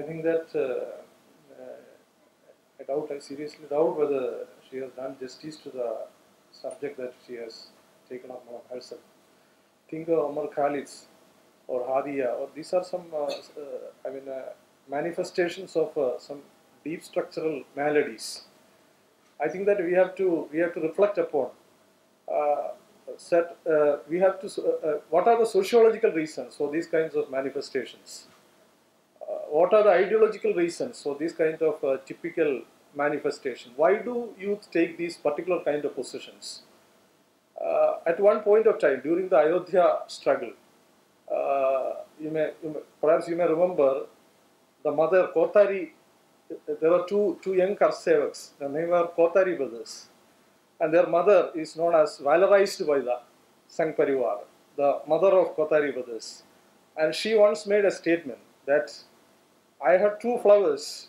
I think that I seriously doubt whether she has done justice to the subject that she has taken up on herself. Think of Omar Khalid's or Hadiya, or these are some, manifestations of some deep structural maladies. I think that we have to reflect upon. We have to. What are the sociological reasons for these kinds of manifestations? What are the ideological reasons for this kind of typical manifestation? Why do youth take these particular kind of positions? At one point of time, during the Ayodhya struggle, perhaps you may remember the mother Kotari. There were two young Karsevaks. Their name were Kotari brothers, and their mother is known as valorized by the Sangh Parivar, the mother of Kotari brothers. And she once made a statement that I had two flowers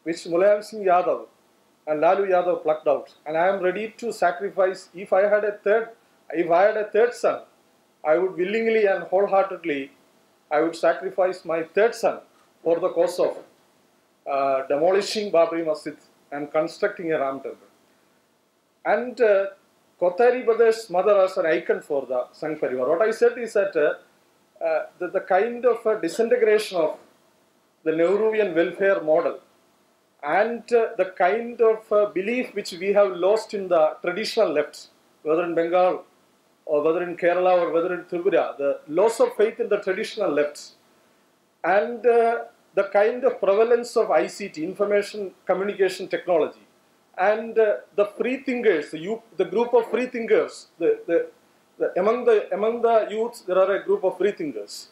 which Mulayam Singh Yadav and Lalu Yadav plucked out, and I am ready to sacrifice. If I had a third son, I would willingly and wholeheartedly, I would sacrifice my third son for the cause of demolishing Babri Masjid and constructing a Ram temple. And Kotari brothers' mother as an icon for the Sangh Parivar. What I said is that the kind of disintegration of the Nehruvian welfare model and the kind of belief which we have lost in the traditional left, whether in Bengal or whether in Kerala or whether in Tripura, the loss of faith in the traditional left and the kind of prevalence of ICT, information communication technology, and the free thinkers, the group of free thinkers, among the youths there are a group of free thinkers.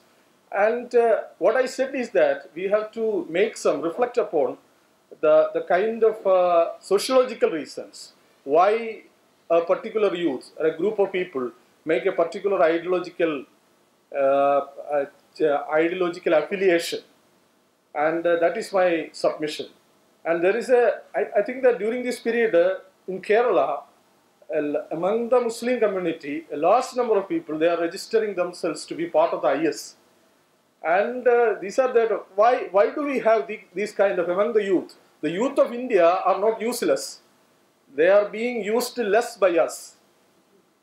And what I said is that we have to reflect upon the kind of sociological reasons why a particular youth or a group of people make a particular ideological affiliation. And that is my submission. And there is I think that during this period in Kerala, among the Muslim community, a large number of people, they are registering themselves to be part of the IS. And these are that. Why do we have these kind of among the youth? The youth of India are not useless. They are being used less by us,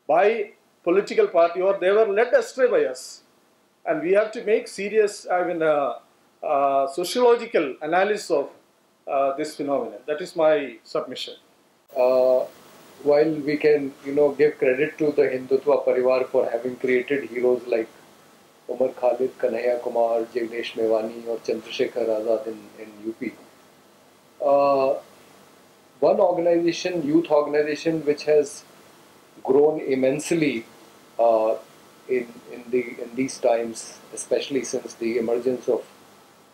by political party, or they were led astray by us. And we have to make serious, sociological analysis of this phenomenon. That is my submission. While we can, give credit to the Hindutva Parivar for having created heroes like Omar Khalid, Kanhaiya Kumar, Jignesh Mewani or Chandrasekhar Azad in UP. One organization, youth organization, which has grown immensely in these times, especially since the emergence of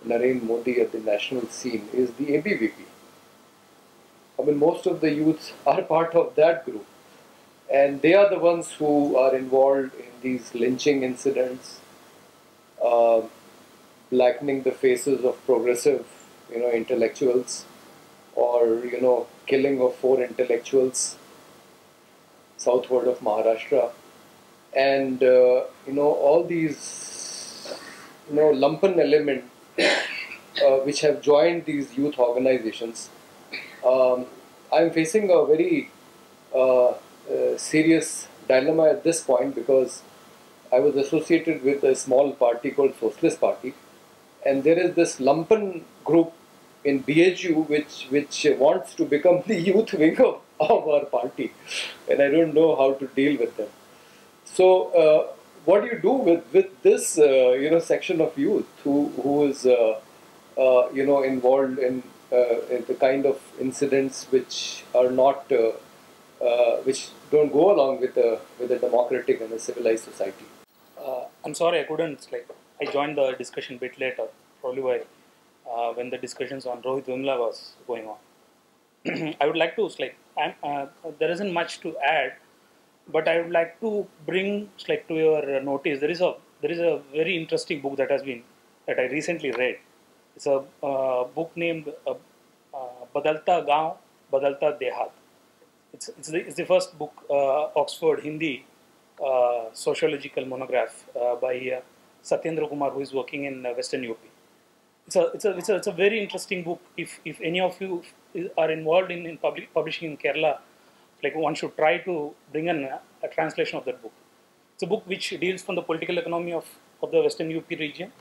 Narendra Modi at the national scene, is the ABVP. I mean, most of the youths are part of that group, and they are the ones who are involved in these lynching incidents, blackening the faces of progressive, intellectuals, or killing of 4 intellectuals southward of Maharashtra, and all these lumpen element which have joined these youth organizations. I'm facing a very serious dilemma at this point, because I was associated with a small party called Socialist Party, and there is this lumpen group in BHU which wants to become the youth wing of our party, and I don't know how to deal with them. So what do you do with this section of youth who is involved in the kind of incidents which are not which don't go along with a democratic and a civilized society? I'm sorry, I couldn't. I joined the discussion a bit later, probably when the discussions on Rohit Vimla was going on. I would like to there isn't much to add, but I would like to bring to your notice. There is a very interesting book that I recently read. It's a book named Badalta Gaon, Badalta Dehat. It's the first book, Oxford Hindi sociological monograph by Satyendra Kumar, who is working in Western UP. it's a very interesting book. If any of you are involved in publishing in Kerala, like one should try to bring a translation of that book. It's a book which deals from the political economy of the Western UP region,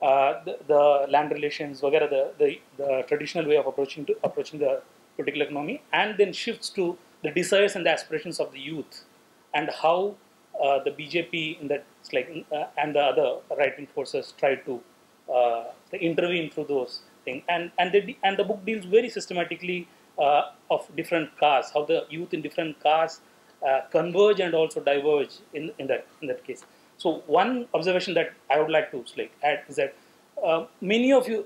the land relations, whatever the traditional way of approaching the political economy, and then shifts to the desires and the aspirations of the youth, and how the BJP in that and the other right-wing forces try to intervene through those things, and the book deals very systematically of different castes, how the youth in different castes converge and also diverge in that case. So one observation that I would like to add is that many of the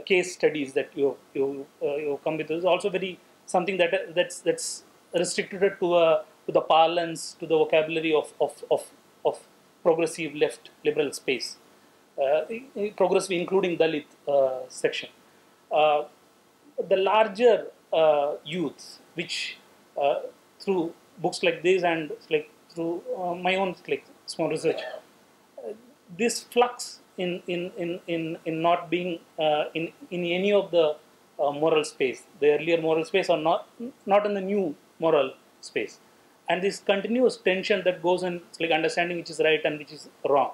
case studies that you come with is also very something that's restricted to the parlance, to the vocabulary of progressive left liberal space, progressive including Dalit section. The larger youths, which through books like this and through my own small research, this flux in not being in any of the moral space, the earlier moral space, or not in the new moral space, and this continuous tension that goes in understanding which is right and which is wrong.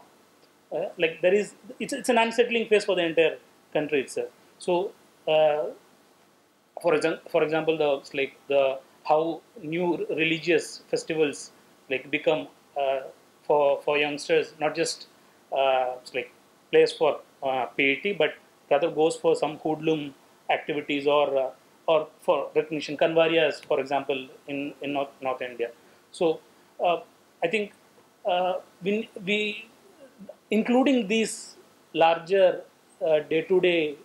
It's an unsettling phase for the entire country itself. So, for example, the how new religious festivals become for youngsters, not just place for piety, but rather goes for some hoodlum activities or for recognition, kanvariyas, for example, in North India. So I think we including these larger day-to-day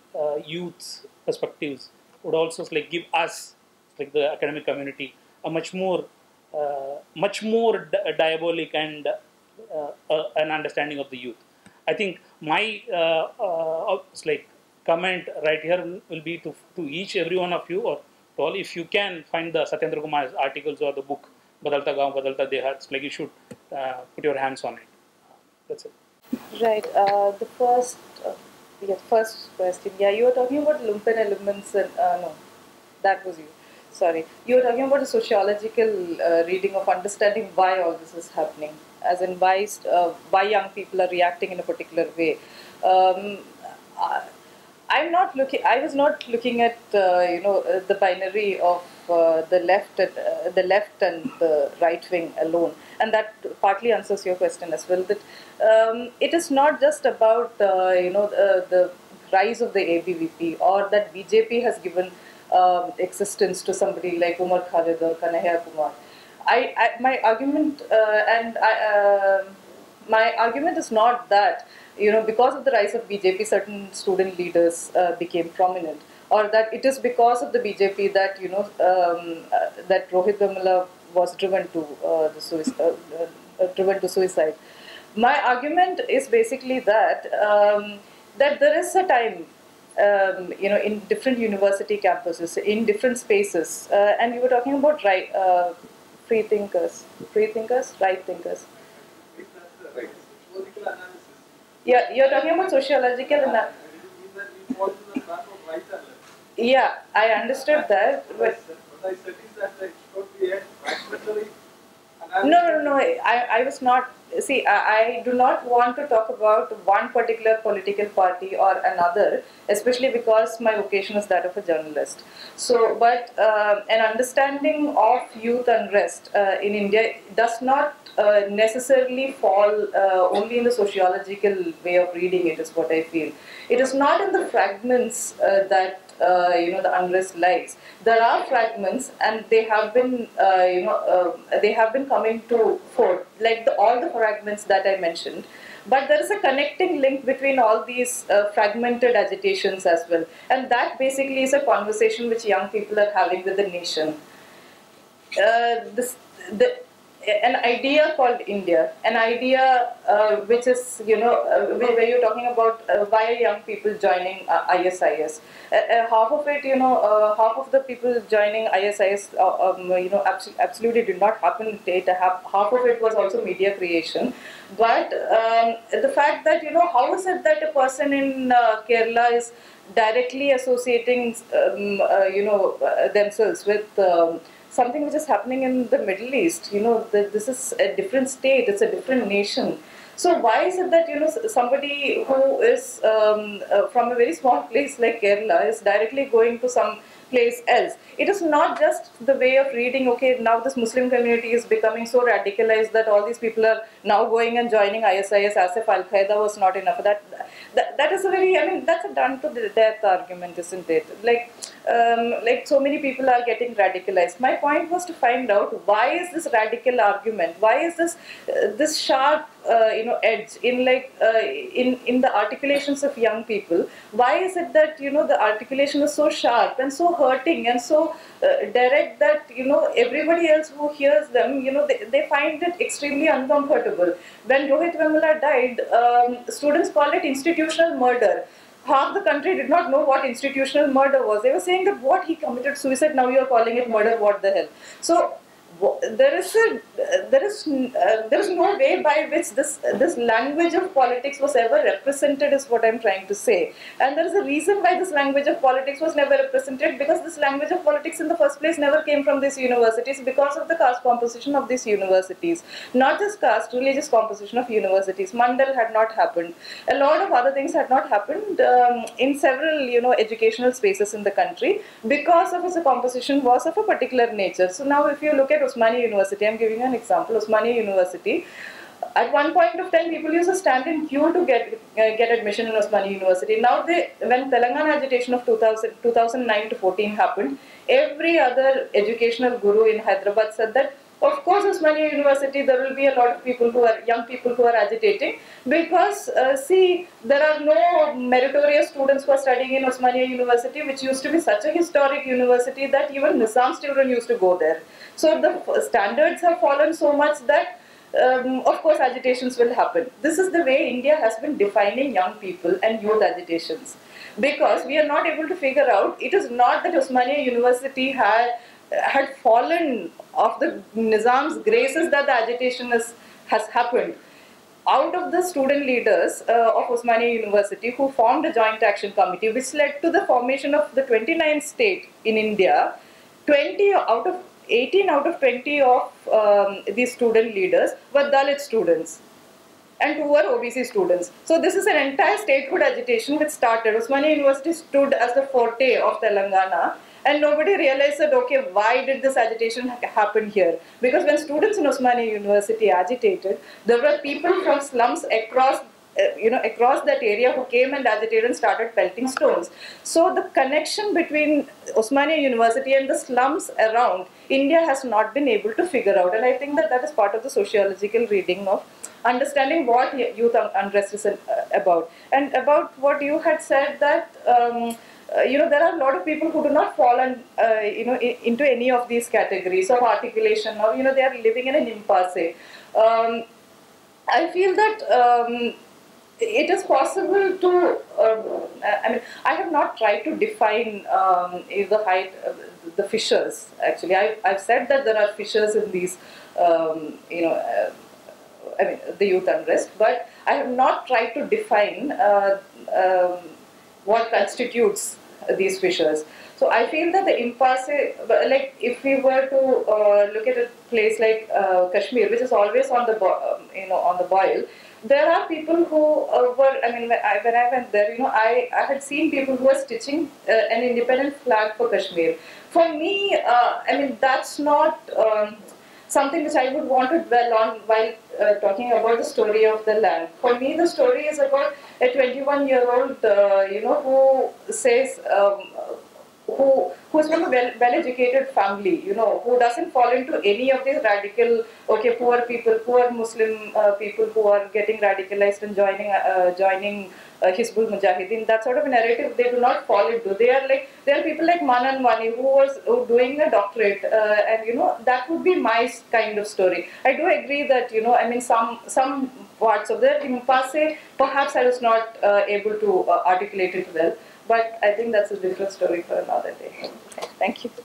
youth perspectives would also give us, the academic community, a much more diabolic and an understanding of the youth. I think my comment right here will be to each every one of you, or to all, if you can find the Satyendra Kumar's articles or the book Badalta Gaon Badalta Dehat, you should put your hands on it. That's it. Right. The first question. Yeah, you were talking about lumpen elements, and no, that was you. Sorry, you were talking about a sociological reading of understanding why all this is happening, as in why young people are reacting in a particular way. I'm not looking. I was not looking at the binary of the left and the right wing alone, and that partly answers your question as well. That it is not just about the rise of the ABVP, or that BJP has given existence to somebody like Umar Khalid or Kanhaiya Kumar. My argument my argument is not that because of the rise of BJP, certain student leaders became prominent, or that it is because of the BJP that that Rohit Vemula was driven to suicide. My argument is basically that that there is a time, in different university campuses, in different spaces, and you were talking about right thinkers, right thinkers. Yeah, you're talking about sociological analysis. Yeah, I understood that, but I said is that it should be a fragmentary no. I was not. See, I do not want to talk about one particular political party or another, especially because my vocation is that of a journalist. So, but an understanding of youth unrest in India does not necessarily fall only in the sociological way of reading it, is what I feel. It is not in the fragments that the unrest lies. There are fragments, and they have been they have been coming to fore, like all the fragments that I mentioned. But there is a connecting link between all these fragmented agitations as well, and that basically is a conversation which young people are having with the nation. an idea called India, an idea which is, where you're talking about why are young people joining ISIS. Half of it, half of the people joining ISIS, absolutely did not happen. Half of it was also media creation. But the fact that, how is it that a person in Kerala is directly associating, themselves with something which is happening in the Middle East. This is a different state, it's a different nation. So why is it that, somebody who is from a very small place like Kerala is directly going to some place else? It is not just the way of reading, okay, now this Muslim community is becoming so radicalized that all these people are now going and joining ISIS as if Al-Qaeda was not enough. That is a very, that's a done to the death argument, isn't it? Like so many people are getting radicalized. My point was to find out, why is this radical argument? Why is this sharp, edge in in the articulations of young people? Why is it that the articulation is so sharp and so hurting and so direct that everybody else who hears them, they find it extremely uncomfortable? When Rohit Vemula died, students call it institutional murder. Half the country did not know what institutional murder was. They were saying that what, he committed suicide, now you are calling it murder, what the hell? So there is no way by which this language of politics was ever represented, is what I'm trying to say. And there is a reason why this language of politics was never represented, because this language of politics in the first place never came from these universities, because of the caste composition of these universities. Not just caste, religious composition of universities. Mandal had not happened. A lot of other things had not happened in several educational spaces in the country, because of its composition was of a particular nature. So now if you look at Osmania University, I'm giving you an example. Osmania University, at one point of time, people used to stand in queue to get admission in Osmania University. Now, when Telangana agitation of 2009 to 14 happened, every other educational guru in Hyderabad said that, of course, Osmania University, there will be a lot of people young people who are agitating, because see, there are no meritorious students who are studying in Osmania University, which used to be such a historic university that even Nizam's children used to go there. So the standards have fallen so much that, of course, agitations will happen. This is the way India has been defining young people and youth agitations. Because we are not able to figure out, it is not that Osmania University had fallen off the Nizam's graces that the agitation has happened. Out of the student leaders of Osmania University who formed a joint action committee, which led to the formation of the 29th state in India, 18 out of 20 of these student leaders were Dalit students, and 2 were OBC students. So this is an entire statehood agitation which started. Osmania University stood as the forte of Telangana, and nobody realized that, okay, why did this agitation happen here? Because when students in Osmania University agitated, there were people from slums across that area who came and agitated and started pelting stones. So the connection between Osmania University and the slums around India has not been able to figure out. And I think that is part of the sociological reading of understanding what youth unrest is about. And about what you had said, that there are a lot of people who do not fall into any of these categories of articulation, or they are living in an impasse. I feel that it is possible to. I have not tried to define the fissures. Actually, I've said that there are fissures in these, the youth unrest, but I have not tried to define what constitutes these fissures. So I feel that the impasse, like if we were to look at a place like Kashmir, which is always on the boil, there are people who were. When I went there, I had seen people who were stitching an independent flag for Kashmir. For me, that's not something which I would want to dwell on while talking about the story of the land. For me, the story is about a 21-year-old, who says, who's from a well-educated family, you know, who doesn't fall into any of these radical, okay, poor people, poor Muslim people who are getting radicalized and joining Hizbul Mujahideen, that sort of a narrative they do not fall into. They are people like Manan Wani who doing a doctorate, and you know that would be my kind of story. I do agree that, you know, I mean some parts of that in passe perhaps I was not able to articulate it well, but I think that's a different story for another day. Okay, thank you.